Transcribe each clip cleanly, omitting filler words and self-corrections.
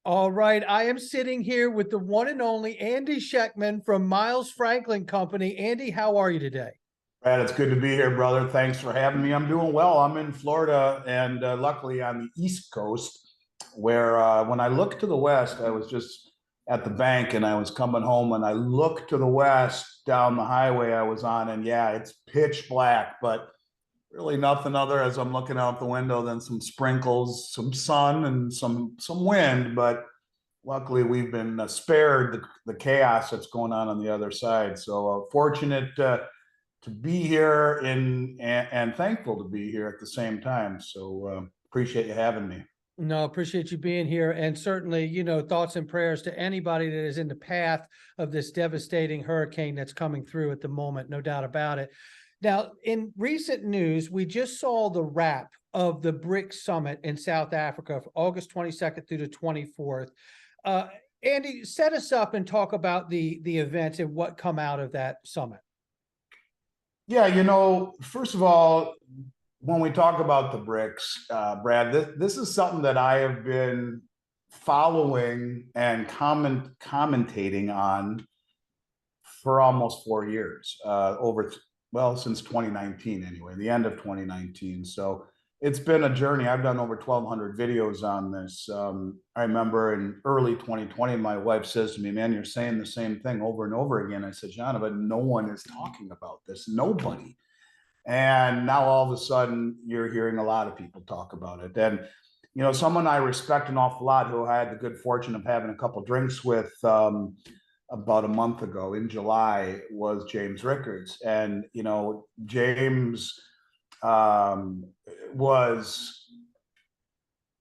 All right, I am sitting here with the one and only Andy Schectman from Miles Franklin Company. Andy, how are you today? Brad, it's good to be here, brother. Thanks for having me. I'm doing well. I'm in Florida and luckily on the East Coast, where when I look to the west, I was just at the bank and I was coming home and I looked to the west down the highway I was on, and yeah, it's pitch black, but really nothing other as I'm looking out the window than some sprinkles, some sun, and some wind. But luckily, we've been spared the chaos that's going on the other side. So fortunate to be here and thankful to be here at the same time. So appreciate you having me. No, appreciate you being here. And certainly, thoughts and prayers to anybody that is in the path of this devastating hurricane that's coming through at the moment, no doubt about it. Now, in recent news, we just saw the wrap of the BRICS summit in South Africa, August 22nd through the 24th. Andy, set us up and talk about the events and what come out of that summit. Yeah, first of all, when we talk about the BRICS, Brad, this is something that I have been following and commentating on for almost 4 years, since 2019 anyway, the end of 2019. So it's been a journey. I've done over 1,200 videos on this. I remember in early 2020, my wife says to me, "Man, you're saying the same thing over and over again." I said, "John, but no one is talking about this. Nobody." And now all of a sudden, you're hearing a lot of people talk about it. And someone I respect an awful lot, who I had the good fortune of having a couple drinks with about a month ago in July, was James Rickards. And James was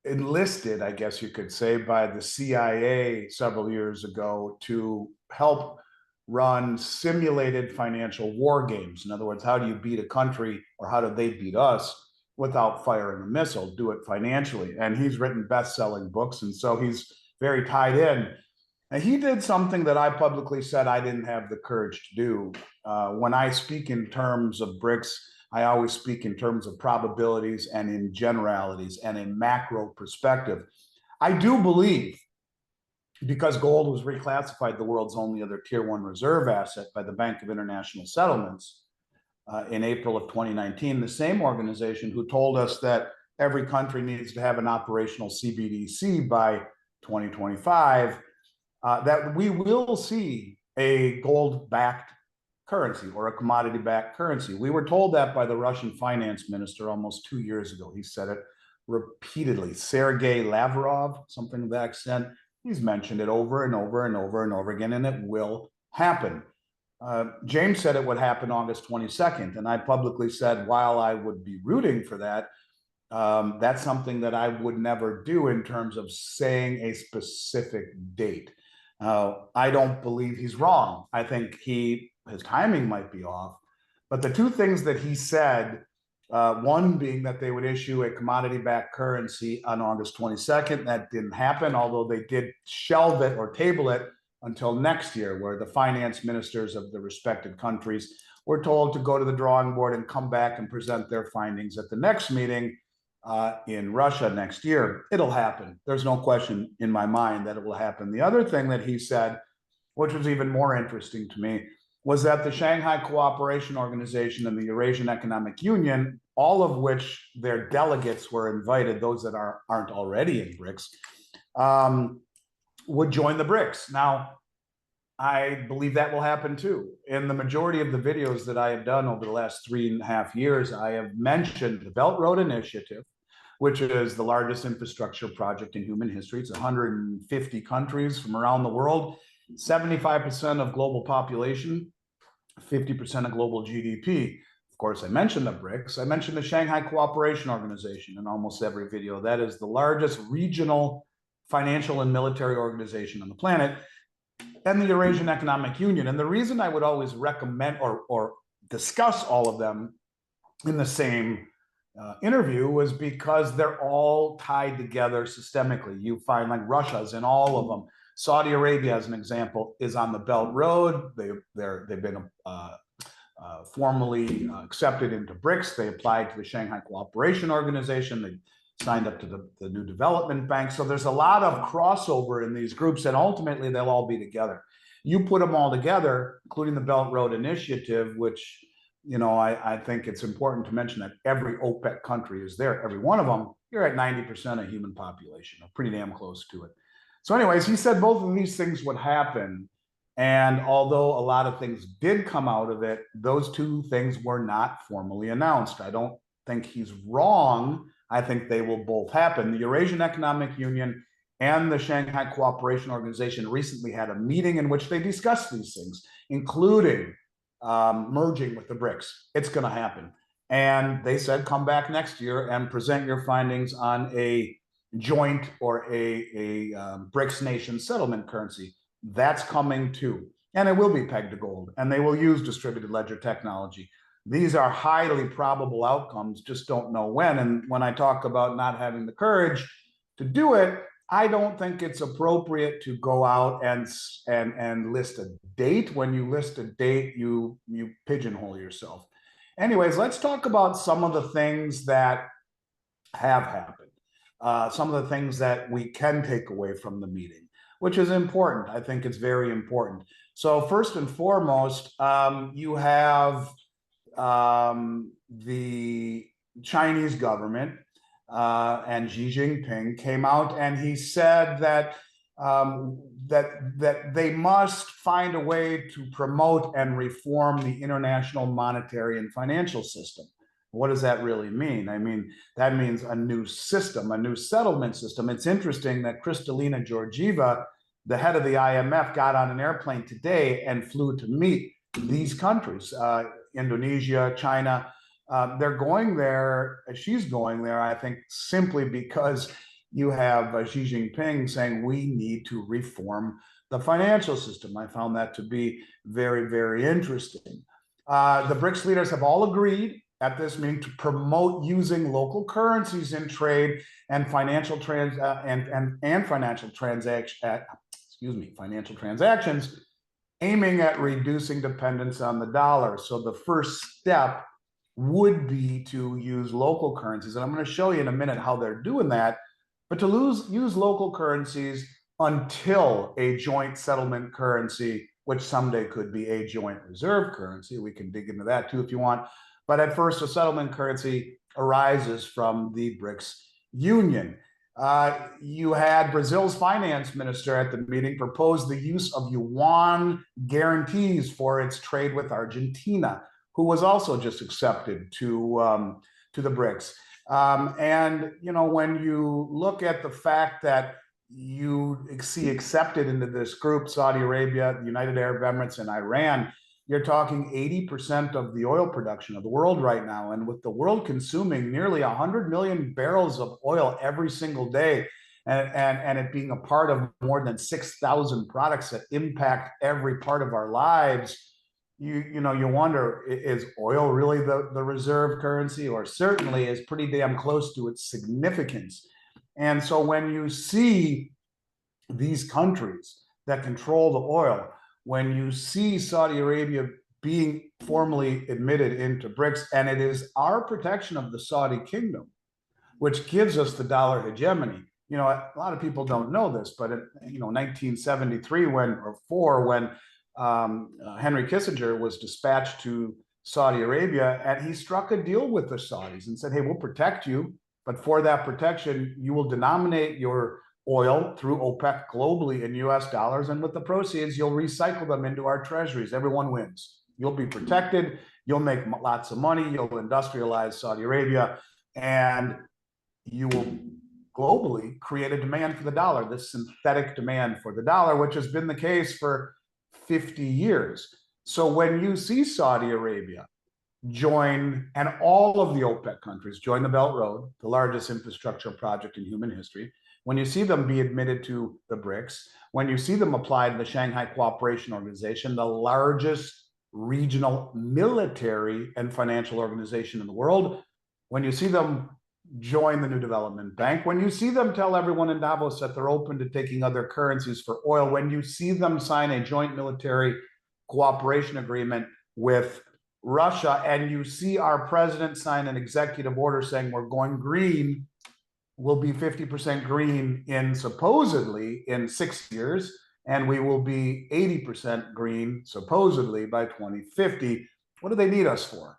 enlisted, I guess you could say, by the CIA several years ago to help run simulated financial war games. In other words, how do you beat a country, or how do they beat us without firing a missile? Do it financially. And he's written best-selling books, and so he's very tied in. And he did something that I publicly said I didn't have the courage to do. When I speak in terms of BRICS, I always speak in terms of probabilities and in generalities and in macro perspective. I do believe, because gold was reclassified the world's only other tier one reserve asset by the Bank of International Settlements in April of 2019, the same organization who told us that every country needs to have an operational CBDC by 2025, that we will see a gold-backed currency or a commodity-backed currency. We were told that by the Russian finance minister almost 2 years ago. He said it repeatedly. Sergei Lavrov, something to that extent. He's mentioned it over and over and over and over again, and it will happen. James said it would happen August 22nd, and I publicly said, while I would be rooting for that, that's something that I would never do in terms of saying a specific date. I don't believe he's wrong. I think his timing might be off, but the two things that he said, one being that they would issue a commodity-backed currency on August 22nd. That didn't happen, although they did shelve it or table it until next year, where the finance ministers of the respected countries were told to go to the drawing board and come back and present their findings at the next meeting in Russia next year. It'll happen. There's no question in my mind that it will happen. The other thing that he said, which was even more interesting to me, was that the Shanghai Cooperation Organization and the Eurasian Economic Union, all of which their delegates were invited, those that aren't already in BRICS, would join the BRICS. Now, I believe that will happen too. In the majority of the videos that I have done over the last 3.5 years, I have mentioned the Belt Road Initiative, which is the largest infrastructure project in human history. It's 150 countries from around the world, 75% of global population, 50% of global GDP. Of course, I mentioned the BRICS. I mentioned the Shanghai Cooperation Organization in almost every video. That is the largest regional financial and military organization on the planet, and the Eurasian Economic Union. And the reason I would always recommend or discuss all of them in the same interview was because they're all tied together systemically. You find like Russia's in all of them. Saudi Arabia, as an example, is on the Belt Road. They've been formally accepted into BRICS. They applied to the Shanghai Cooperation Organization. They signed up to the new development bank. So there's a lot of crossover in these groups, and ultimately they'll all be together. You put them all together, including the Belt Road Initiative, which, I think it's important to mention that every OPEC country is there. Every one of them, you're at 90% of human population, or pretty damn close to it. So anyways, he said both of these things would happen. And although a lot of things did come out of it, those two things were not formally announced. I don't think he's wrong. I think they will both happen. The Eurasian Economic Union and the Shanghai Cooperation Organization recently had a meeting in which they discussed these things, including merging with the BRICS. It's going to happen. And they said, come back next year and present your findings on a joint or a BRICS nation settlement currency. That's coming too. And it will be pegged to gold, and they will use distributed ledger technology. These are highly probable outcomes, just don't know when. And when I talk about not having the courage to do it, I don't think it's appropriate to go out and list a date. When you list a date, you pigeonhole yourself. Anyways, let's talk about some of the things that have happened, some of the things that we can take away from the meeting, which is important. I think it's very important. So first and foremost, you have the Chinese government and Xi Jinping came out, and he said that that they must find a way to promote and reform the international monetary and financial system. What does that really mean? I mean, that means a new system, a new settlement system. It's interesting that Kristalina Georgieva, the head of the IMF, got on an airplane today and flew to meet these countries, Indonesia, China. They're going there, she's going there, I think, simply because you have Xi Jinping saying we need to reform the financial system. I found that to be very, very interesting. The BRICS leaders have all agreed at this meeting to promote using local currencies in trade and financial financial transactions, aiming at reducing dependence on the dollar. So the first step would be to use local currencies. And I'm going to show you in a minute how they're doing that. But to use local currencies until a joint settlement currency, which someday could be a joint reserve currency. We can dig into that too if you want. But at first, a settlement currency arises from the BRICS Union. You had Brazil's finance minister at the meeting propose the use of yuan guarantees for its trade with Argentina, who was also just accepted to the BRICS. And, when you look at the fact that you see accepted into this group, Saudi Arabia, the United Arab Emirates, and Iran, you're talking 80% of the oil production of the world right now. And with the world consuming nearly 100 million barrels of oil every single day, and it being a part of more than 6,000 products that impact every part of our lives, you wonder, is oil really the reserve currency? Or certainly is pretty damn close to its significance. And so when you see these countries that control the oil, when you see Saudi Arabia being formally admitted into BRICS, and it is our protection of the Saudi kingdom which gives us the dollar hegemony. A lot of people don't know this, but in 1973 when Henry Kissinger was dispatched to Saudi Arabia, and he struck a deal with the Saudis and said, hey, we'll protect you, but for that protection, you will denominate your oil through OPEC globally in US dollars, and with the proceeds, you'll recycle them into our treasuries. Everyone wins. You'll be protected, you'll make lots of money, you'll industrialize Saudi Arabia, and you will globally create a demand for the dollar, this synthetic demand for the dollar, which has been the case for 50 years. So when you see Saudi Arabia join, and all of the OPEC countries join the Belt Road, the largest infrastructure project in human history, when you see them be admitted to the BRICS, when you see them apply to the Shanghai Cooperation Organization, the largest regional military and financial organization in the world, when you see them join the new development bank, when you see them tell everyone in Davos that they're open to taking other currencies for oil, when you see them sign a joint military cooperation agreement with Russia, and you see our president sign an executive order saying we're going green, will be 50% green in supposedly in 6 years, and we will be 80% green supposedly by 2050. What do they need us for?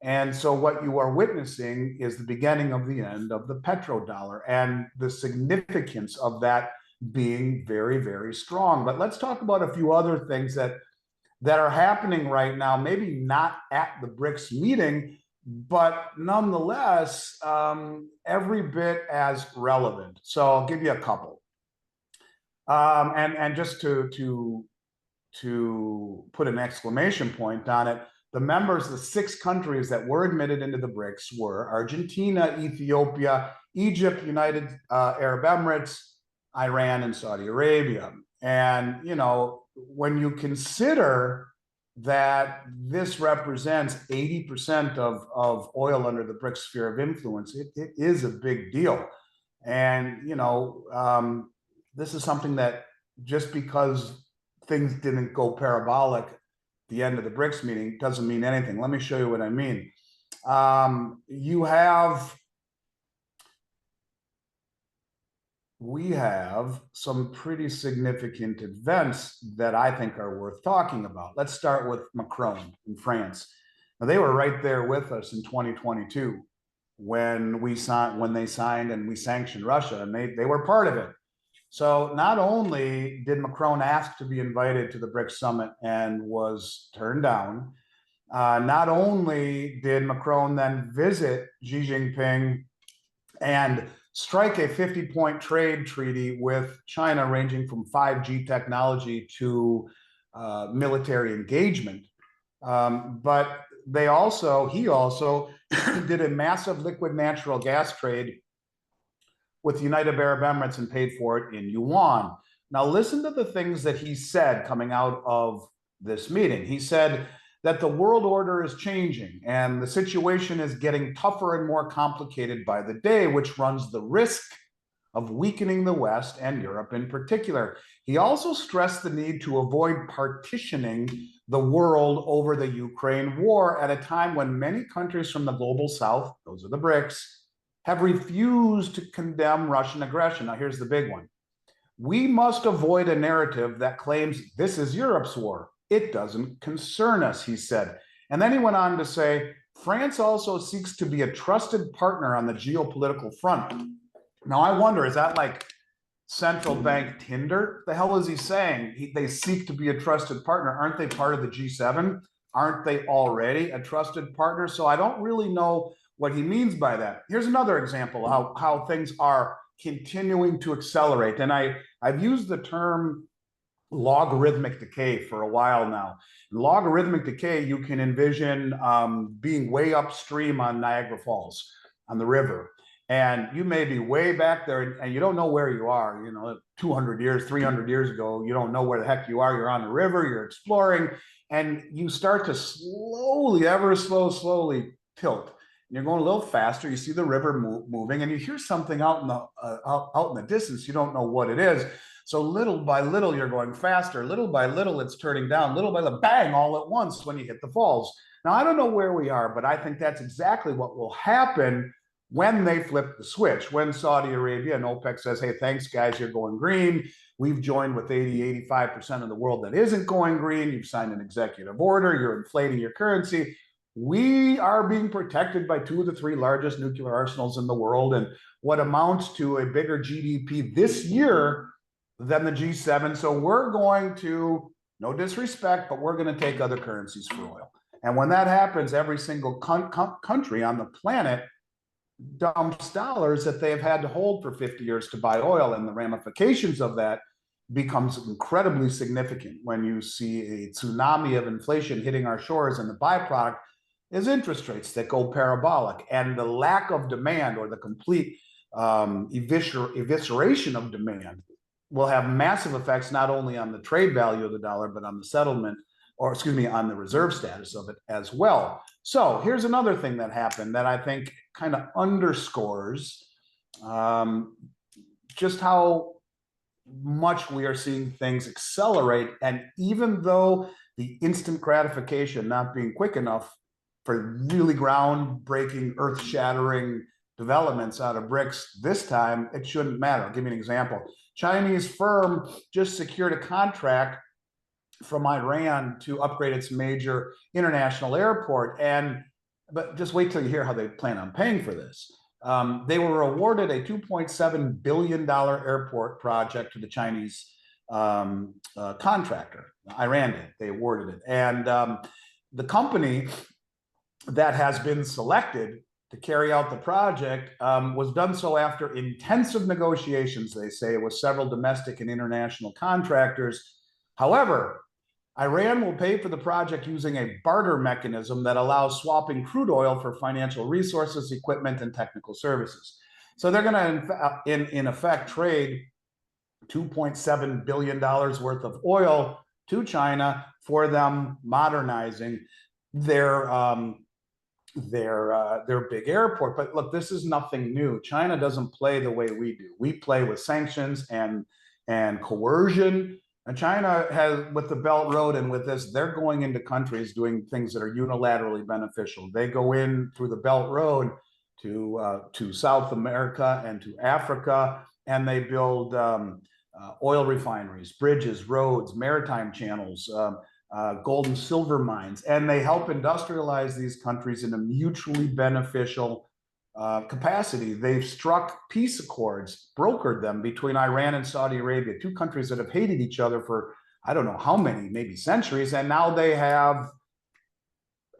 And so what you are witnessing is the beginning of the end of the petrodollar and the significance of that being very, very strong. But let's talk about a few other things that are happening right now, maybe not at the BRICS meeting, but nonetheless, every bit as relevant. So I'll give you a couple. And just to put an exclamation point on it, the members, the 6 countries that were admitted into the BRICS were Argentina, Ethiopia, Egypt, United Arab Emirates, Iran, and Saudi Arabia. And, you know, when you consider that this represents 80% of oil under the BRICS sphere of influence, it is a big deal. And, you know, this is something that just because things didn't go parabolic at the end of the BRICS meeting doesn't mean anything. Let me show you what I mean. We have some pretty significant events that I think are worth talking about. Let's start with Macron in France. Now, they were right there with us in 2022 when they signed and we sanctioned Russia, and they were part of it. So not only did Macron ask to be invited to the BRICS summit and was turned down, not only did Macron then visit Xi Jinping and strike a 50-point trade treaty with China ranging from 5G technology to military engagement, but he also did a massive liquid natural gas trade with the United Arab Emirates and paid for it in yuan. Now listen to the things that he said coming out of this meeting. He said that the world order is changing and the situation is getting tougher and more complicated by the day, which runs the risk of weakening the West and Europe in particular. He also stressed the need to avoid partitioning the world over the Ukraine war at a time when many countries from the global South, those are the BRICS, have refused to condemn Russian aggression. Now, here's the big one. We must avoid a narrative that claims this is Europe's war. It doesn't concern us, he said. And then he went on to say, France also seeks to be a trusted partner on the geopolitical front. Now, I wonder, is that like central bank Tinder? The hell is he saying? They seek to be a trusted partner. Aren't they part of the G7? Aren't they already a trusted partner? So I don't really know what he means by that. Here's another example of how things are continuing to accelerate. And I've used the term logarithmic decay for a while now. In logarithmic decay, you can envision being way upstream on Niagara Falls, on the river. And you may be way back there and you don't know where you are, you know, 200 years, 300 years ago, you don't know where the heck you are. You're on the river, you're exploring, and you start to slowly, slowly tilt. And you're going a little faster. You see the river moving and you hear something out in the distance. You don't know what it is. So little by little, you're going faster. Little by little, it's turning down. Little by little, bang, all at once when you hit the falls. Now, I don't know where we are, but I think that's exactly what will happen when they flip the switch, when Saudi Arabia and OPEC says, hey, thanks, guys, you're going green. We've joined with 85% of the world that isn't going green. You've signed an executive order. You're inflating your currency. We are being protected by 2 of the 3 largest nuclear arsenals in the world and what amounts to a bigger GDP this year than the G7. So we're going to, no disrespect, but we're going to take other currencies for oil. And when that happens, every single country on the planet dumps dollars that they've had to hold for 50 years to buy oil. And the ramifications of that becomes incredibly significant when you see a tsunami of inflation hitting our shores, and the byproduct is interest rates that go parabolic, and the lack of demand or the complete evisceration of demand will have massive effects not only on the trade value of the dollar, but on the settlement, or excuse me, on the reserve status of it as well. So here's another thing that happened that I think kind of underscores just how much we are seeing things accelerate. And even though the instant gratification not being quick enough for really groundbreaking, earth-shattering developments out of BRICS this time, it shouldn't matter. I'll give you an example. Chinese firm just secured a contract from Iran to upgrade its major international airport. But just wait till you hear how they plan on paying for this. They were awarded a $2.7 billion airport project to the Chinese contractor. Iran did. They awarded it. And the company that has been selected to carry out the project was done so after intensive negotiations, they say, with several domestic and international contractors. However, Iran will pay for the project using a barter mechanism that allows swapping crude oil for financial resources, equipment, and technical services. So they're going to, in effect, trade $2.7 billion worth of oil to China for them modernizing their big airport. But look, this is nothing new. China doesn't play the way we do. We play with sanctions and coercion. And China has, with the Belt Road and with this, they're going into countries doing things that are unilaterally beneficial. They go in through the Belt Road to South America and to Africa, and they build oil refineries, bridges, roads, maritime channels, gold and silver mines, and they help industrialize these countries in a mutually beneficial capacity. They've struck peace accords, brokered them between Iran and Saudi Arabia, two countries that have hated each other for I don't know how many, maybe centuries, and now they have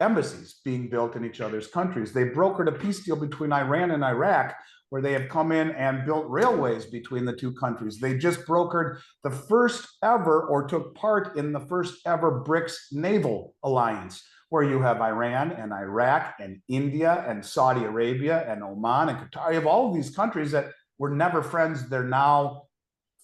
embassies being built in each other's countries. They brokered a peace deal between Iran and Iraq, where they have come in and built railways between the two countries. They just brokered the first ever, or took part in the first ever BRICS naval alliance, where you have Iran and Iraq and India and Saudi Arabia and Oman and Qatar. You have all of these countries that were never friends. They're now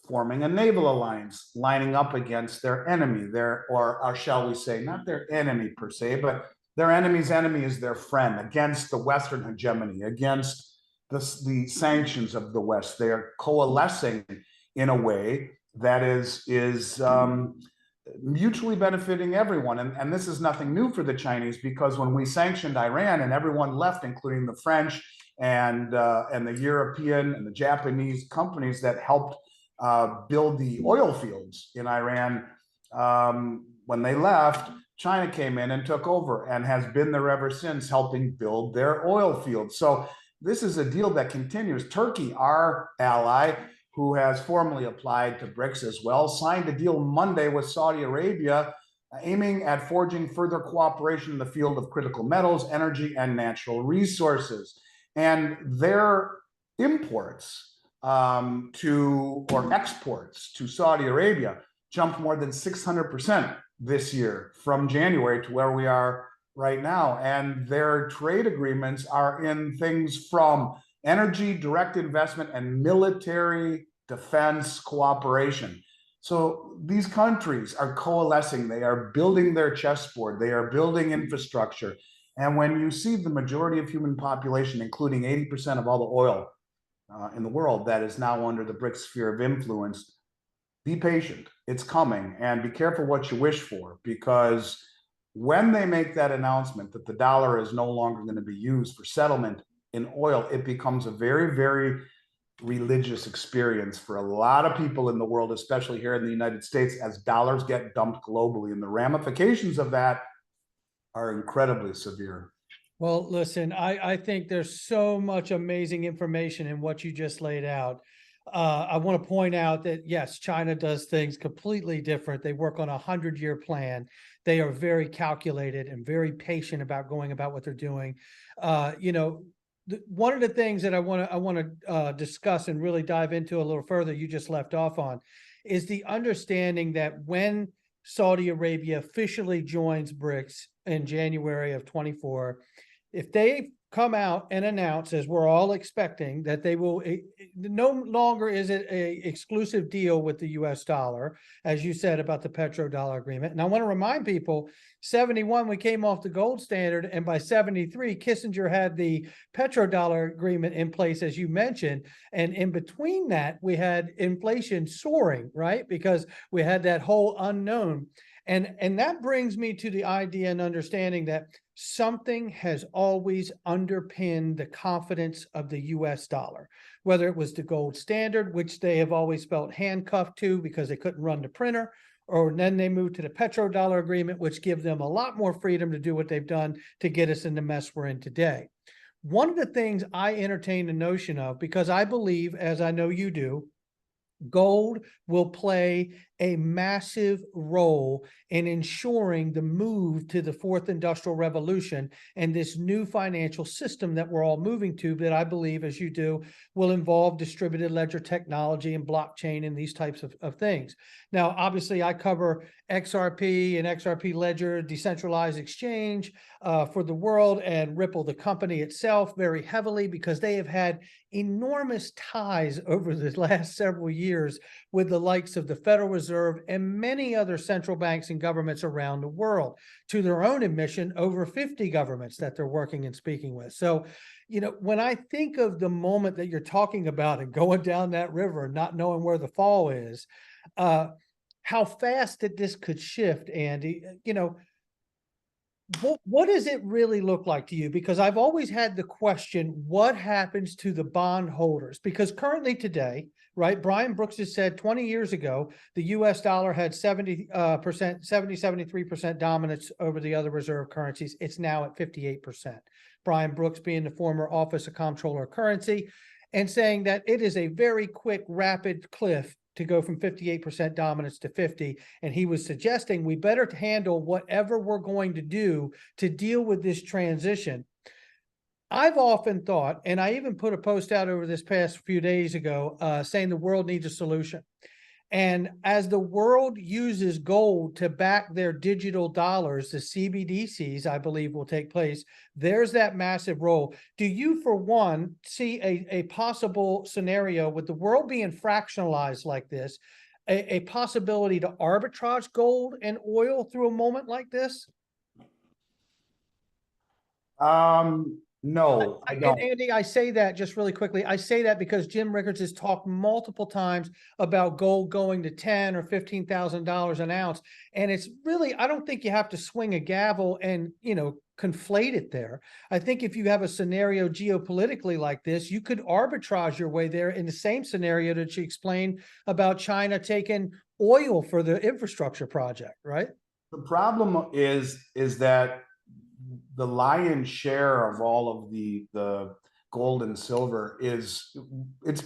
forming a naval alliance, lining up against their enemy, or shall we say, not their enemy per se, but their enemy's enemy is their friend, against the Western hegemony, against the sanctions of the West. They are coalescing in a way that is mutually benefiting everyone. And this is nothing new for the Chinese, because when we sanctioned Iran and everyone left, including the French and the European and the Japanese companies that helped build the oil fields in Iran, when they left, China came in and took over and has been there ever since, helping build their oil fields. So this is a deal that continues. Turkey, our ally, who has formally applied to BRICS as well, signed a deal Monday with Saudi Arabia, aiming at forging further cooperation in the field of critical metals, energy, and natural resources. And their imports or exports to Saudi Arabia jumped more than 600% this year from January to where we are right now. And their trade agreements are in things from energy, direct investment, and military defense cooperation. So these countries are coalescing. They are building their chessboard. They are building infrastructure. And when you see the majority of human population, including 80% of all the oil in the world, that is now under the BRICS sphere of influence, be patient. It's coming. And be careful what you wish for, because when they make that announcement that the dollar is no longer going to be used for settlement in oil, it becomes a very, very religious experience for a lot of people in the world, especially here in the United States, as dollars get dumped globally. And the ramifications of that are incredibly severe. Well, listen, I think there's so much amazing information in what you just laid out. I want to point out that, yes, China does things completely different. They work on a 100-year plan. They are very calculated and very patient about going about what they're doing. One of the things that I want to discuss and really dive into a little further, you just left off on, is the understanding that when Saudi Arabia officially joins BRICS in January of 24, if they come out and announce, as we're all expecting, that they will, no longer is it a exclusive deal with the US dollar, as you said about the petrodollar agreement. And I want to remind people, 71, we came off the gold standard, and by 73, Kissinger had the petrodollar agreement in place, as you mentioned. And in between that, we had inflation soaring, right? Because we had that whole unknown. And that brings me to the idea and understanding that something has always underpinned the confidence of the US dollar, whether it was the gold standard, which they have always felt handcuffed to because they couldn't run the printer, or then they moved to the petrodollar agreement, which give them a lot more freedom to do what they've done to get us in the mess we're in today. One of the things I entertain the notion of, because I believe, as I know you do, gold will play a massive role in ensuring the move to the fourth industrial revolution and this new financial system that we're all moving to, that I believe, as you do, will involve distributed ledger technology and blockchain and these types of things. Now, obviously, I cover XRP and XRP Ledger, decentralized exchange for the world, and Ripple, the company itself, very heavily, because they have had enormous ties over the last several years with the likes of the Federal Reserve and many other central banks and governments around the world. To their own admission, over 50 governments that they're working and speaking with. So, you know, when I think of the moment that you're talking about and going down that river, not knowing where the fall is, how fast that this could shift, Andy, you know, what does it really look like to you? Because I've always had the question, what happens to the bond holders? Because currently today, right, Brian Brooks has said 20 years ago, the US dollar had 73% dominance over the other reserve currencies. It's now at 58%. Brian Brooks being the former Office of Comptroller of Currency, and saying that it is a very quick, rapid cliff to go from 58% dominance to 50. And he was suggesting we better handle whatever we're going to do to deal with this transition. I've often thought, and I even put a post out over this past few days ago, saying the world needs a solution. And as the world uses gold to back their digital dollars, the CBDCs, I believe, will take place. There's that massive role. Do you, for one, see a possible scenario with the world being fractionalized like this, a possibility to arbitrage gold and oil through a moment like this? No, I don't. And Andy, I say that just really quickly. I say that because Jim Rickards has talked multiple times about gold going to $10,000 or $15,000 an ounce. And it's really, I don't think you have to swing a gavel and, you know, conflate it there. I think if you have a scenario geopolitically like this, you could arbitrage your way there in the same scenario that you explained about China taking oil for the infrastructure project, right? The problem is that the lion's share of all of the gold and silver it's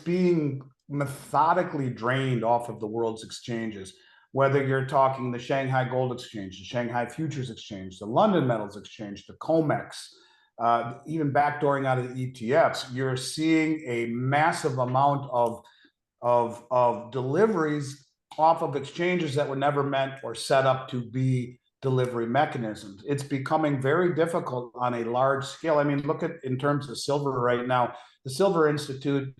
being methodically drained off of the world's exchanges. Whether you're talking the Shanghai Gold Exchange, the Shanghai Futures Exchange, the London Metals Exchange, the COMEX, even backdooring out of the ETFs, you're seeing a massive amount of deliveries off of exchanges that were never meant or set up to be delivery mechanisms. It's becoming very difficult on a large scale. I mean, look at in terms of silver right now. The Silver Institute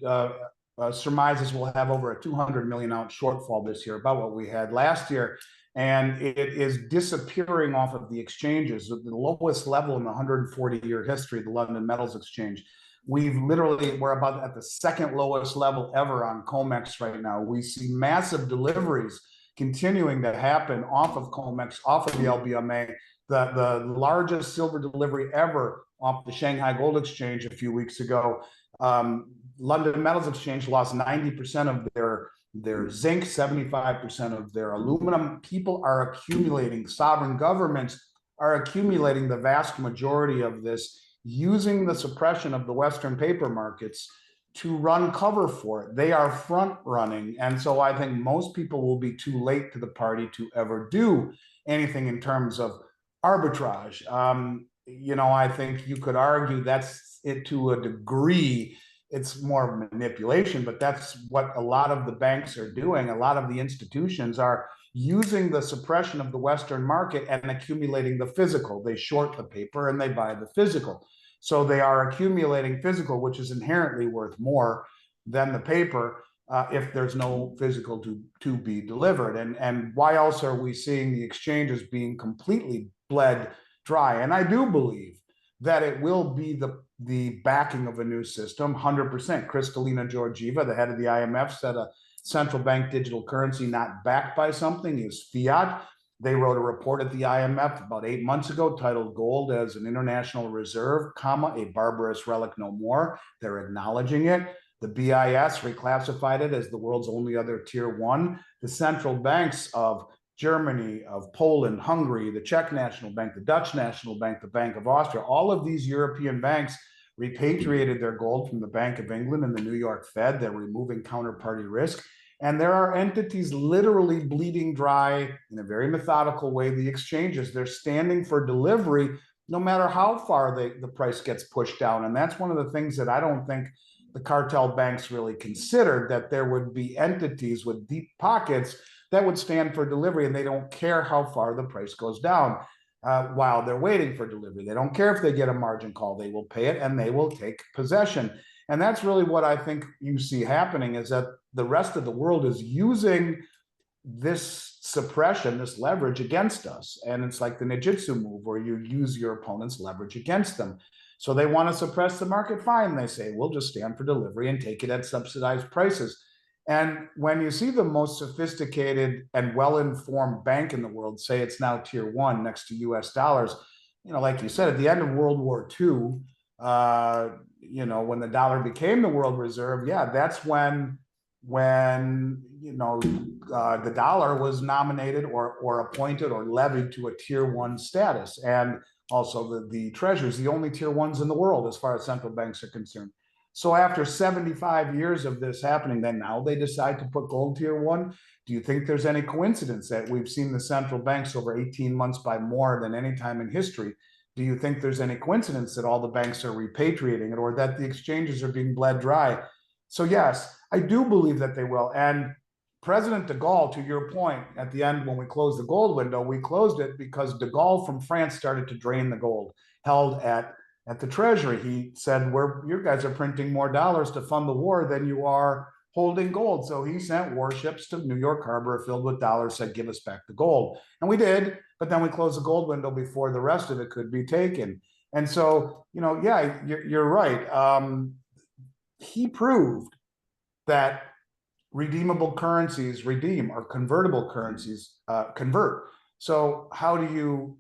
surmises we'll have over a 200 million ounce shortfall this year, about what we had last year. And it is disappearing off of the exchanges. The lowest level in the 140-year history of the London Metals Exchange. We're about at the second lowest level ever on COMEX right now. We see massive deliveries continuing to happen off of COMEX, off of the LBMA. The largest silver delivery ever off the Shanghai Gold Exchange a few weeks ago. London Metals Exchange lost 90% of their zinc, 75% of their aluminum. People are accumulating, sovereign governments are accumulating the vast majority of this, using the suppression of the Western paper markets to run cover for it. They are front running. And so I think most people will be too late to the party to ever do anything in terms of arbitrage. You know, I think you could argue that's it to a degree. It's more of manipulation, but that's what a lot of the banks are doing. A lot of the institutions are using the suppression of the Western market and accumulating the physical. They short the paper and they buy the physical. So they are accumulating physical, which is inherently worth more than the paper if there's no physical to be delivered. And why else are we seeing the exchanges being completely bled dry? And I do believe that it will be the backing of a new system, 100%. Kristalina Georgieva, the head of the IMF, said a central bank digital currency not backed by something is fiat. They wrote a report at the IMF about 8 months ago titled Gold as an International Reserve, a barbarous relic no more. They're acknowledging it. The BIS reclassified it as the world's only other tier one. The central banks of Germany, of Poland, Hungary, the Czech National Bank, the Dutch National Bank, the Bank of Austria, all of these European banks repatriated their gold from the Bank of England and the New York Fed. They're removing counterparty risk. And there are entities literally bleeding dry in a very methodical way. The exchanges, they're standing for delivery no matter how far the price gets pushed down. And that's one of the things that I don't think the cartel banks really considered, that there would be entities with deep pockets that would stand for delivery, and they don't care how far the price goes down while they're waiting for delivery. They don't care if they get a margin call. They will pay it and they will take possession. And that's really what I think you see happening, is that the rest of the world is using this suppression, this leverage against us. And it's like the ninjutsu move where you use your opponent's leverage against them. So they want to suppress the market. Fine, they say, we'll just stand for delivery and take it at subsidized prices. And when you see the most sophisticated and well-informed bank in the world say it's now tier one next to US dollars, like you said, at the end of World War II, when the dollar became the world reserve, that's when the dollar was nominated or appointed or levied to a tier one status. And also the treasuries, the only tier ones in the world as far as central banks are concerned. So after 75 years of this happening, then now they decide to put gold tier one. Do you think there's any coincidence that we've seen the central banks over 18 months buy more than any time in history? Do you think there's any coincidence that all the banks are repatriating it, or that the exchanges are being bled dry? So yes, I do believe that they will. And President de Gaulle, to your point, at the end when we closed the gold window, we closed it because de Gaulle from France started to drain the gold held at the Treasury. He said, you guys are printing more dollars to fund the war than you are holding gold. So he sent warships to New York Harbor filled with dollars, said, give us back the gold. And we did, but then we closed the gold window before the rest of it could be taken. And so, you're right. He proved that redeemable currencies redeem, or convertible currencies convert. So how do you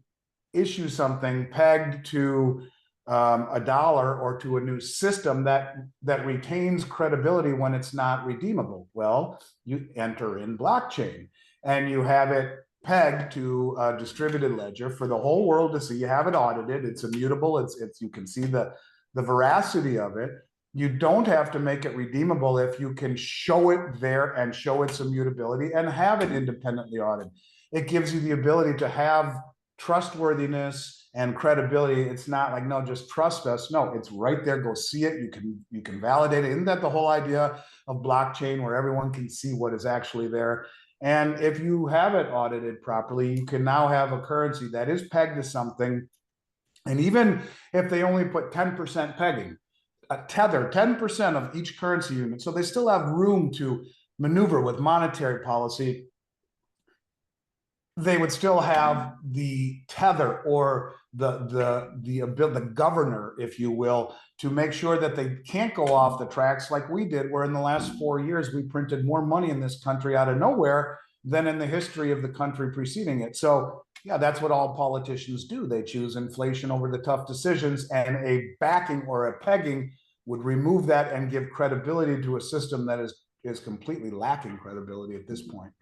issue something pegged to a dollar or to a new system that retains credibility when it's not redeemable? Well, you enter in blockchain and you have it pegged to a distributed ledger for the whole world to see. You have it audited. It's immutable. It's you can see the veracity of it. You don't have to make it redeemable if you can show it there and show its immutability and have it independently audited. It gives you the ability to have trustworthiness and credibility. It's not like, no, just trust us. No, it's right there. Go see it. You can validate it. Isn't that the whole idea of blockchain, where everyone can see what is actually there? And if you have it audited properly, you can now have a currency that is pegged to something. And even if they only put 10% pegging, a tether, 10% of each currency unit, so they still have room to maneuver with monetary policy, they would still have the tether or the governor, if you will, to make sure that they can't go off the tracks like we did, where in the last 4 years we printed more money in this country out of nowhere than in the history of the country preceding it. So yeah, that's what all politicians do. They choose inflation over the tough decisions, and a backing or a pegging would remove that and give credibility to a system that is completely lacking credibility at this point.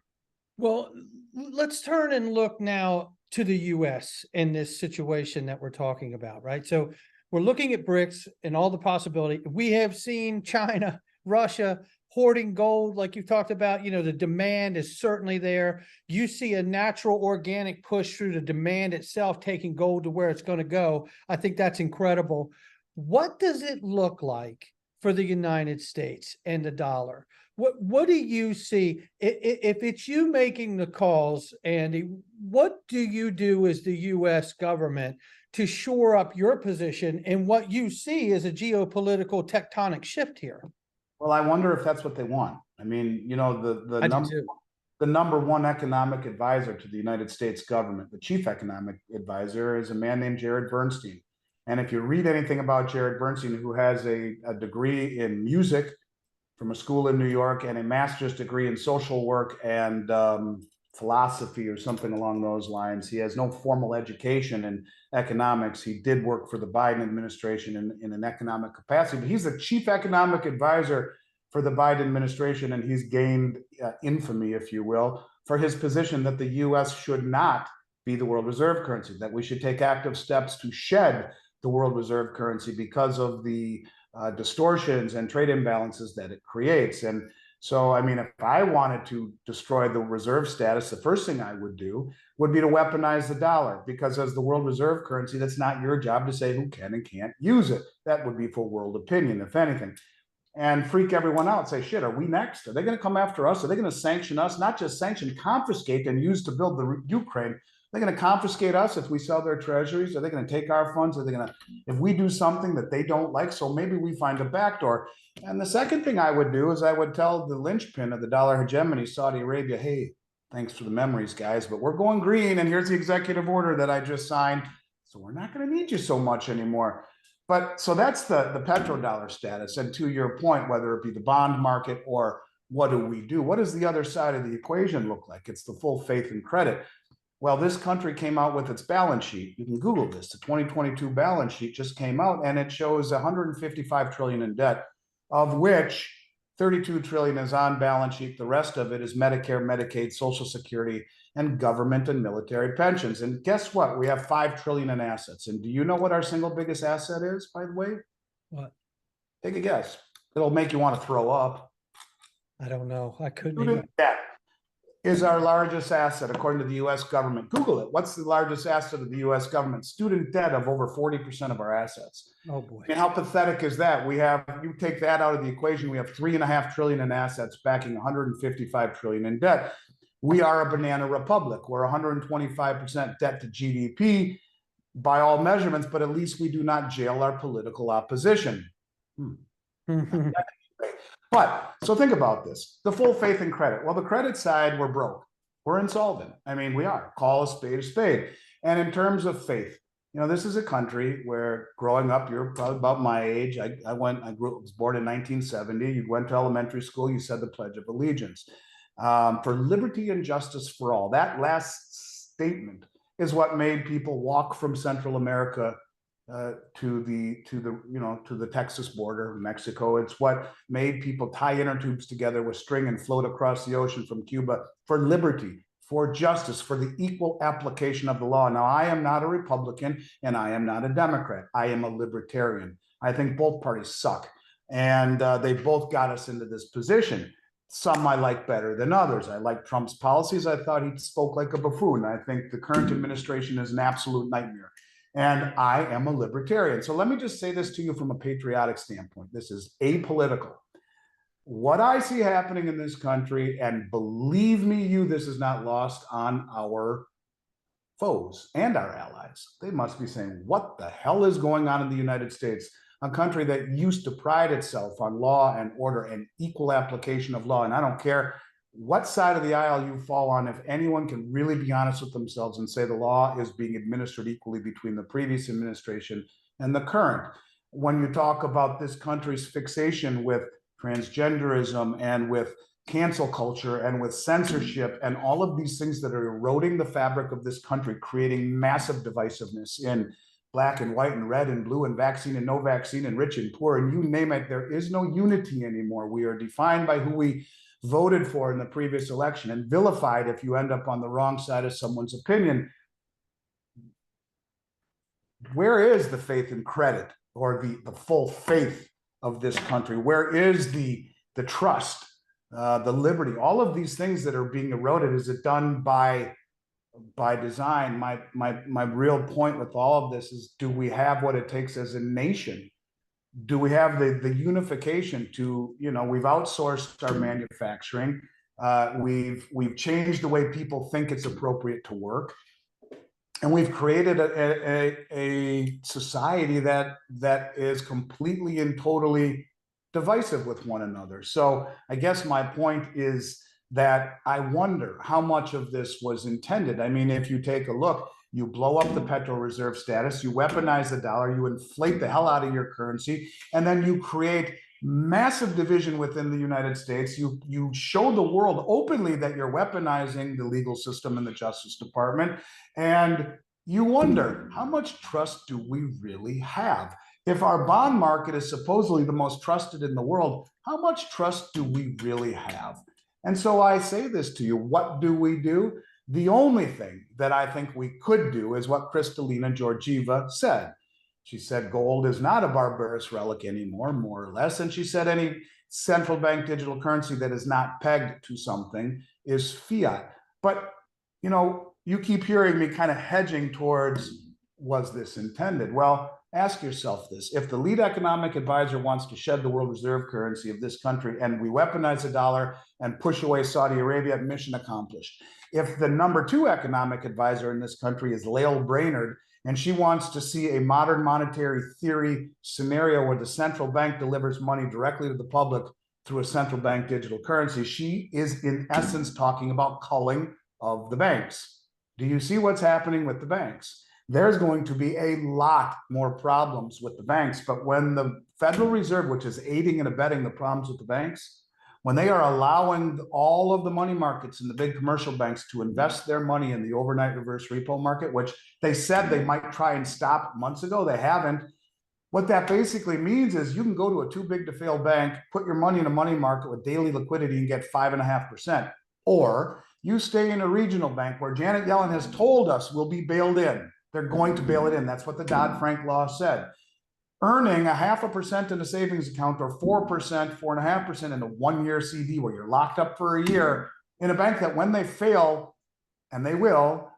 Well, let's turn and look now to the US in this situation that we're talking about, right? So we're looking at BRICS and all the possibility. We have seen China, Russia hoarding gold, like you talked about. The demand is certainly there. You see a natural organic push through the demand itself, taking gold to where it's going to go. I think that's incredible. What does it look like for the United States and the dollar? What do you see? If it's you making the calls, Andy, what do you do as the U.S. government to shore up your position in what you see as a geopolitical tectonic shift here? Well, I wonder if that's what they want. I mean, the number one economic advisor to the United States government, the chief economic advisor, is a man named Jared Bernstein. And if you read anything about Jared Bernstein, who has a degree in music from a school in New York and a master's degree in social work and philosophy or something along those lines. He has no formal education in economics. He did work for the Biden administration in an economic capacity, but he's the chief economic advisor for the Biden administration, and he's gained infamy, if you will, for his position that the U.S. should not be the world reserve currency, that we should take active steps to shed the world reserve currency because of the distortions and trade imbalances that it creates. And so, I mean, if I wanted to destroy the reserve status, the first thing I would do would be to weaponize the dollar, because as the world reserve currency, that's not your job to say who can and can't use it. That would be for world opinion, if anything. And freak everyone out, say, shit, are we next? Are they going to come after us? Are they going to sanction us? Not just sanction, confiscate and use to build the Ukraine. They're going to confiscate us if we sell their treasuries. Are they going to take our funds? Are they going to, if we do something that they don't like? So maybe we find a backdoor. And the second thing I would do is I would tell the linchpin of the dollar hegemony, Saudi Arabia, hey, thanks for the memories, guys, but we're going green. And here's the executive order that I just signed. So we're not going to need you so much anymore. But so that's the petrodollar status. And to your point, whether it be the bond market or what do we do? What does the other side of the equation look like? It's the full faith and credit. Well, this country came out with its balance sheet. You can Google this. The 2022 balance sheet just came out, and it shows 155 trillion in debt, of which 32 trillion is on balance sheet. The rest of it is Medicare, Medicaid, Social Security, and government and military pensions. And guess what? We have 5 trillion in assets. And do you know what our single biggest asset is, by the way? What? Take a guess. It'll make you want to throw up. I don't know. I couldn't Student even. debt is our largest asset, according to the U.S. government. Google it. What's the largest asset of the U.S. government? Student debt of over 40% of our assets. Oh boy. And how pathetic is that? We have, you take that out of the equation, we have 3.5 trillion in assets backing 155 trillion in debt. We are a banana republic. We're 125% debt to GDP by all measurements, but at least we do not jail our political opposition. But so think about this, the full faith and credit. Well, the credit side, we're broke. We're insolvent. I mean, we are. Call a spade a spade. And in terms of faith, you know, this is a country where growing up, you're probably about my age. I was born in 1970. You went to elementary school, you said the Pledge of Allegiance. For liberty and justice for all. That last statement is what made people walk from Central America to the Texas border, Mexico. It's what made people tie inner tubes together with string and float across the ocean from Cuba for liberty, for justice, for the equal application of the law. Now, I am not a Republican and I am not a Democrat. I am a libertarian. I think both parties suck, and they both got us into this position. Some I like better than others. I like Trump's policies. I thought he spoke like a buffoon. I think the current administration is an absolute nightmare. And I am a libertarian. So let me just say this to you from a patriotic standpoint. This is apolitical. What I see happening in this country, and believe me, this is not lost on our foes and our allies. They must be saying, what the hell is going on in the United States? A country that used to pride itself on law and order and equal application of law. And I don't care what side of the aisle you fall on, if anyone can really be honest with themselves and say the law is being administered equally between the previous administration and the current. When you talk about this country's fixation with transgenderism and with cancel culture and with censorship and all of these things that are eroding the fabric of this country, creating massive divisiveness in black and white and red and blue and vaccine and no vaccine and rich and poor and you name it, there is no unity anymore. We are defined by who we voted for in the previous election and vilified if you end up on the wrong side of someone's opinion. Where is the faith and credit, or the full faith of this country? Where is the trust, the liberty, all of these things that are being eroded? Is it done by design? My real point with all of this is, do we have what it takes as a nation? Do we have the unification to, we've outsourced our manufacturing. We've changed the way people think it's appropriate to work. And we've created a society that is completely and totally divisive with one another. So I guess my point is that I wonder how much of this was intended. I mean, if you take a look, you blow up the Petro Reserve status, you weaponize the dollar, you inflate the hell out of your currency, and then you create massive division within the United States. You show the world openly that you're weaponizing the legal system and the Justice Department. And you wonder, how much trust do we really have? If our bond market is supposedly the most trusted in the world, how much trust do we really have? And so I say this to you, what do we do? The only thing that I think we could do is what Kristalina Georgieva said. She said gold is not a barbarous relic anymore, more or less. And she said any central bank digital currency that is not pegged to something is fiat. But, you know, you keep hearing me kind of hedging towards, was this intended? Well, ask yourself this. If the lead economic advisor wants to shed the world reserve currency of this country and we weaponize the dollar and push away Saudi Arabia, mission accomplished. If the number 2 economic advisor in this country is Lael Brainerd, and she wants to see a modern monetary theory scenario where the central bank delivers money directly to the public through a central bank digital currency, she is in essence talking about culling of the banks. Do you see what's happening with the banks? There's going to be a lot more problems with the banks, but when the Federal Reserve, which is aiding and abetting the problems with the banks, when they are allowing all of the money markets and the big commercial banks to invest their money in the overnight reverse repo market, which they said they might try and stop months ago, they haven't. What that basically means is you can go to a too big to fail bank, put your money in a money market with daily liquidity and get 5.5%. Or you stay in a regional bank where Janet Yellen has told us will be bailed in. They're going to bail it in. That's what the Dodd-Frank law said. Earning 0.5% in a savings account or 4%, 4.5% in a 1-year CD where you're locked up for a year in a bank that when they fail, and they will,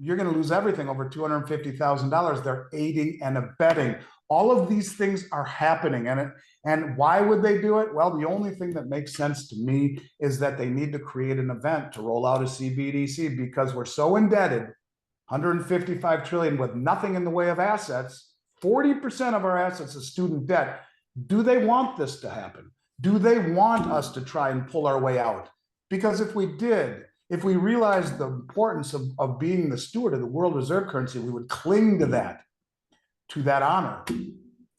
you're going to lose everything over $250,000. They're aiding and abetting. All of these things are happening. And why would they do it? Well, the only thing that makes sense to me is that they need to create an event to roll out a CBDC because we're so indebted, 155 trillion with nothing in the way of assets. 40% of our assets is student debt. Do they want this to happen? Do they want us to try and pull our way out? Because if we did, if we realized the importance of being the steward of the world reserve currency, we would cling to that honor.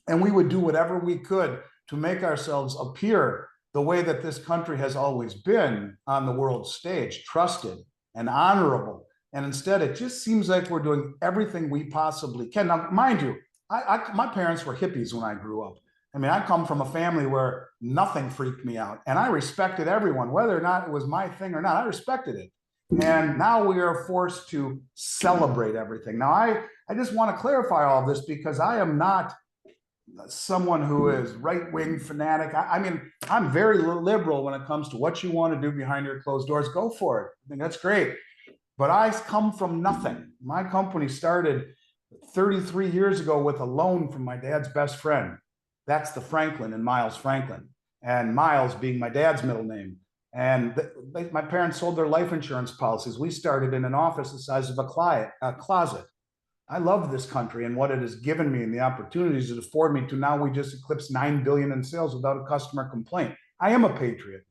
And we would do whatever we could to make ourselves appear the way that this country has always been on the world stage, trusted and honorable. And instead, it just seems like we're doing everything we possibly can. Now, mind you, my parents were hippies when I grew up. I mean, I come from a family where nothing freaked me out, and I respected everyone, whether or not it was my thing or not. I respected it. And now we are forced to celebrate everything. Now, I just want to clarify all of this because I am not someone who is right-wing fanatic. I mean, I'm very liberal when it comes to what you want to do behind your closed doors. Go for it. I think that's great. But I come from nothing. My company started 33 years ago with a loan from my dad's best friend. That's the Franklin and Miles Franklin, and Miles being my dad's middle name. And my parents sold their life insurance policies. We started in an office the size of a closet. I love this country and what it has given me and the opportunities it afford me to. Now we just eclipsed 9 billion in sales without a customer complaint. I am a patriot.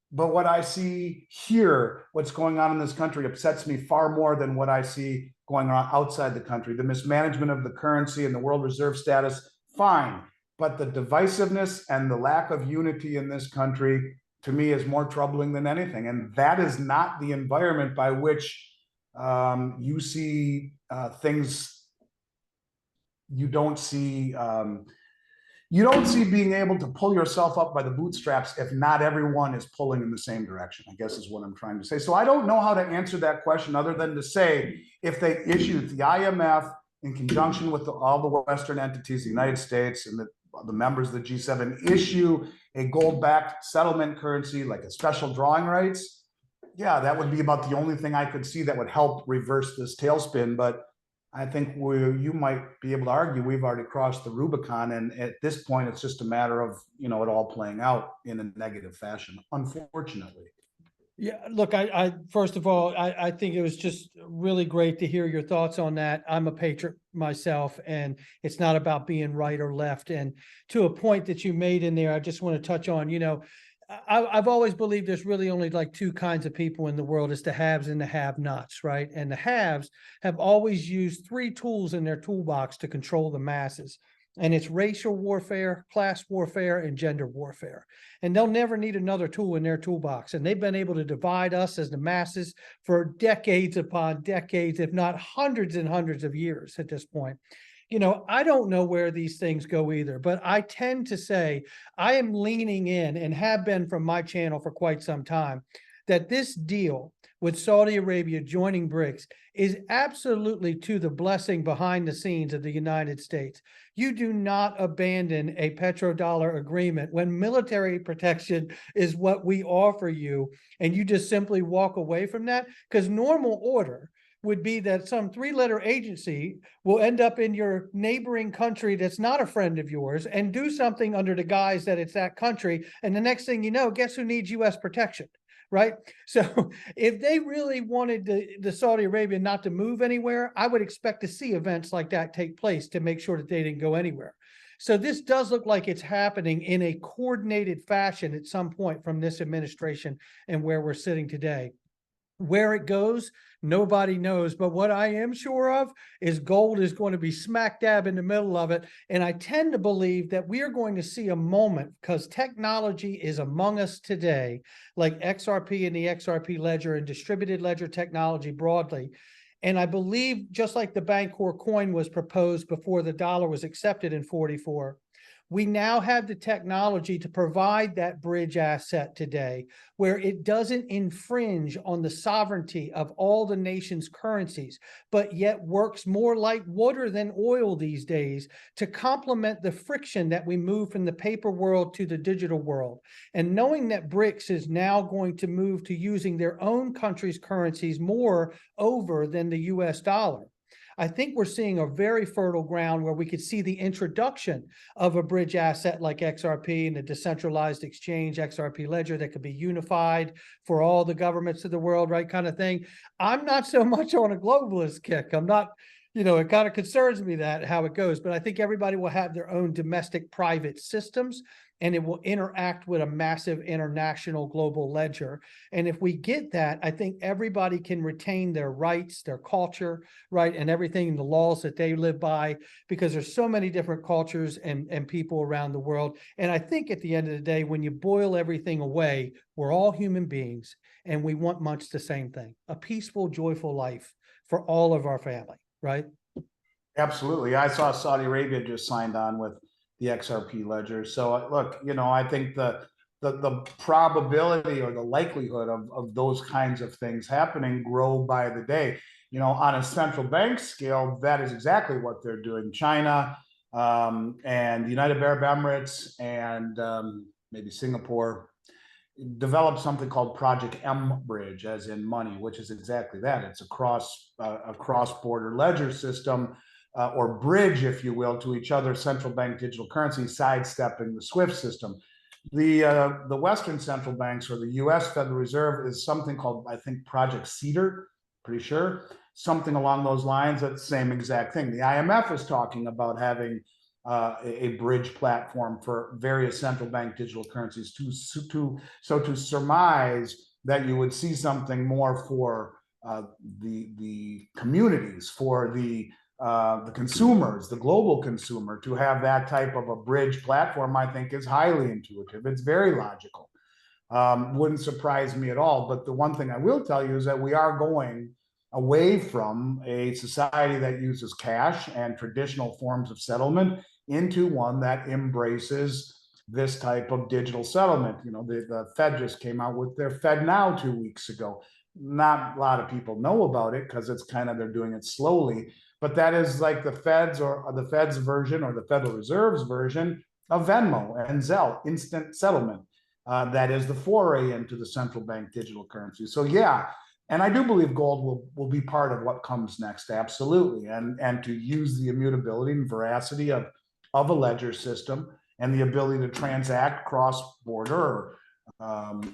But what I see here, what's going on in this country upsets me far more than what I see going on outside the country. The mismanagement of the currency and the world reserve status, fine. But the divisiveness and the lack of unity in this country, to me, is more troubling than anything. And that is not the environment by which you see things you don't see. You don't see being able to pull yourself up by the bootstraps if not everyone is pulling in the same direction, I guess is what I'm trying to say. So I don't know how to answer that question other than to say if they issued the IMF in conjunction with all the Western entities, the United States and the members of the G7 issue a gold-backed settlement currency like a special drawing rights, yeah, that would be about the only thing I could see that would help reverse this tailspin. But I think you might be able to argue we've already crossed the Rubicon, and at this point, it's just a matter of it all playing out in a negative fashion, unfortunately. Yeah, look, I first of all, I think it was just really great to hear your thoughts on that. I'm a patriot myself, and it's not about being right or left. And to a point that you made in there, I just want to touch on, I've always believed there's really only like two kinds of people in the world. It's the haves and the have-nots, right? And the haves have always used three tools in their toolbox to control the masses. And it's racial warfare, class warfare, and gender warfare. And they'll never need another tool in their toolbox. And they've been able to divide us as the masses for decades upon decades, if not hundreds and hundreds of years at this point. You know, I don't know where these things go either, but I tend to say I am leaning in, and have been from my channel for quite some time, that this deal with Saudi Arabia joining BRICS is absolutely to the blessing behind the scenes of the United States. You do not abandon a petrodollar agreement when military protection is what we offer you, and you just simply walk away from that, because normal order would be that some three-letter agency will end up in your neighboring country that's not a friend of yours and do something under the guise that it's that country. And the next thing you know, guess who needs U.S. protection? Right? So if they really wanted the Saudi Arabia not to move anywhere, I would expect to see events like that take place to make sure that they didn't go anywhere. So this does look like it's happening in a coordinated fashion at some point from this administration and where we're sitting today. Where it goes, nobody knows. But what I am sure of is gold is going to be smack dab in the middle of it. And I tend to believe that we are going to see a moment, because technology is among us today, like XRP and the XRP ledger and distributed ledger technology broadly. And I believe, just like the Bancor coin was proposed before the dollar was accepted in 44, we now have the technology to provide that bridge asset today, where it doesn't infringe on the sovereignty of all the nation's currencies, but yet works more like water than oil these days to complement the friction that we move from the paper world to the digital world. And knowing that BRICS is now going to move to using their own country's currencies more over than the US dollar, I think we're seeing a very fertile ground where we could see the introduction of a bridge asset like XRP and a decentralized exchange, XRP ledger, that could be unified for all the governments of the world, right, kind of thing. I'm not so much on a globalist kick. I'm not, you know, it kind of concerns me that how it goes, but I think everybody will have their own domestic private systems, and it will interact with a massive international global ledger. And if we get that, I think everybody can retain their rights, their culture, right, and everything, the laws that they live by, because there's so many different cultures and people around the world. And I think at the end of the day, when you boil everything away, we're all human beings, and we want much the same thing: a peaceful, joyful life for all of our family, right? Absolutely. I saw Saudi Arabia just signed on with the XRP ledger. So look, you know, I think the probability or the likelihood of those kinds of things happening grow by the day. You know, on a central bank scale, that is exactly what they're doing. China and the United Arab Emirates and maybe Singapore developed something called Project M Bridge, as in money, which is exactly that. It's a cross-border ledger system, or bridge, if you will, to each other's central bank digital currency, sidestepping the SWIFT system. The Western central banks, or the U.S. Federal Reserve, is something called, I think, Project Cedar, pretty sure, something along those lines. That's the same exact thing. The IMF is talking about having a bridge platform for various central bank digital currencies to surmise that you would see something more for the communities, for the consumers, the global consumer, to have that type of a bridge platform. I think is highly intuitive. It's very logical. Wouldn't surprise me at all. But the one thing I will tell you is that we are going away from a society that uses cash and traditional forms of settlement into one that embraces this type of digital settlement. You know, the Fed just came out with their Fed Now 2 weeks ago. Not a lot of people know about it because it's kind of, they're doing it slowly, but that is like the Fed's version, or the Federal Reserve's version of Venmo and Zelle, instant settlement. That is the foray into the central bank digital currency. So yeah, and I do believe gold will be part of what comes next, absolutely. And to use the immutability and veracity of a ledger system and the ability to transact cross-border, or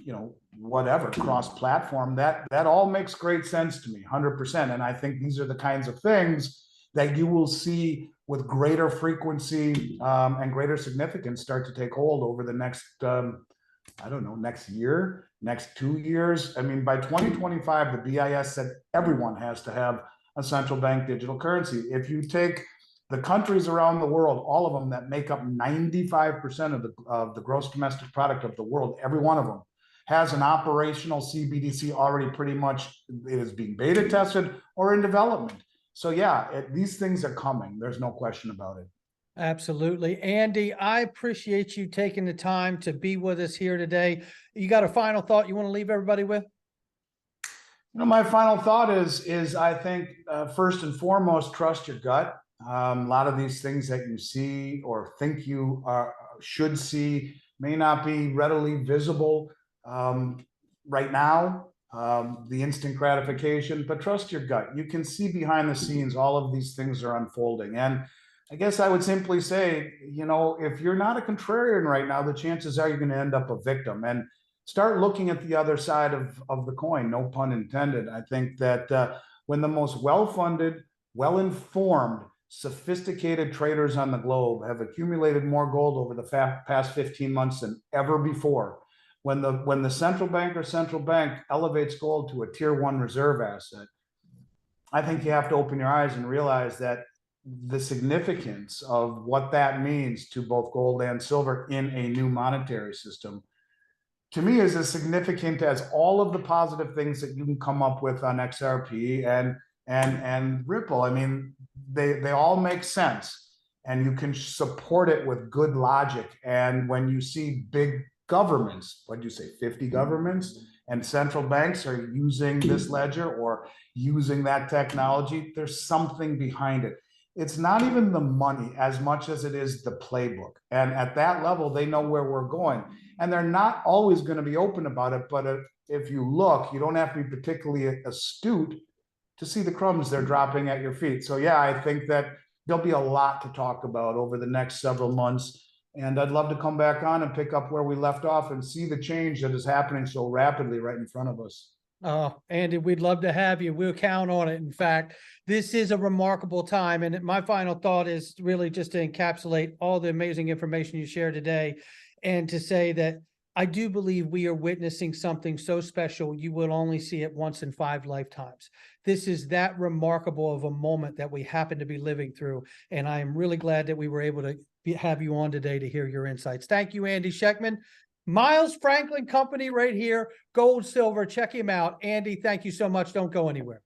you know, whatever, cross-platform, that all makes great sense to me, 100%. And I think these are the kinds of things that you will see with greater frequency and greater significance start to take hold over the next, I don't know, next year, next 2 years. I mean, by 2025, the BIS said everyone has to have a central bank digital currency. If you take The countries around the world, all of them that make up 95% of the gross domestic product of the world, every one of them has an operational CBDC already pretty much, it is being beta tested or in development. So yeah, these things are coming. There's no question about it. Absolutely. Andy, I appreciate you taking the time to be with us here today. You got a final thought you want to leave everybody with? My final thought is I think first and foremost, trust your gut. A lot of these things that you see or think you should see may not be readily visible right now, the instant gratification, but trust your gut. You can see behind the scenes, all of these things are unfolding. And I guess I would simply say, if you're not a contrarian right now, the chances are you're going to end up a victim. And start looking at the other side of the coin, no pun intended. I think that when the most well-funded, well-informed, sophisticated traders on the globe have accumulated more gold over the past 15 months than ever before, when the central bank or central bank elevates gold to a tier 1 reserve asset, I think you have to open your eyes and realize that the significance of what that means to both gold and silver in a new monetary system, to me, is as significant as all of the positive things that you can come up with on XRP and Ripple. I mean, they all make sense, and you can support it with good logic. And when you see big governments, what do you say, 50 governments and central banks are using this ledger or using that technology, there's something behind it. It's not even the money as much as it is the playbook. And at that level, they know where we're going. And they're not always going to be open about it. But if you look, you don't have to be particularly astute to see the crumbs they're dropping at your feet. So yeah, I think that there'll be a lot to talk about over the next several months. And I'd love to come back on and pick up where we left off and see the change that is happening so rapidly right in front of us. Oh, Andy, we'd love to have you. We'll count on it. In fact, this is a remarkable time. And my final thought is really just to encapsulate all the amazing information you shared today and to say that I do believe we are witnessing something so special you will only see it once in 5 lifetimes. This is that remarkable of a moment that we happen to be living through. And I am really glad that we were able to have you on today to hear your insights. Thank you, Andy Schectman. Miles Franklin Company right here, gold, silver, check him out. Andy, thank you so much. Don't go anywhere.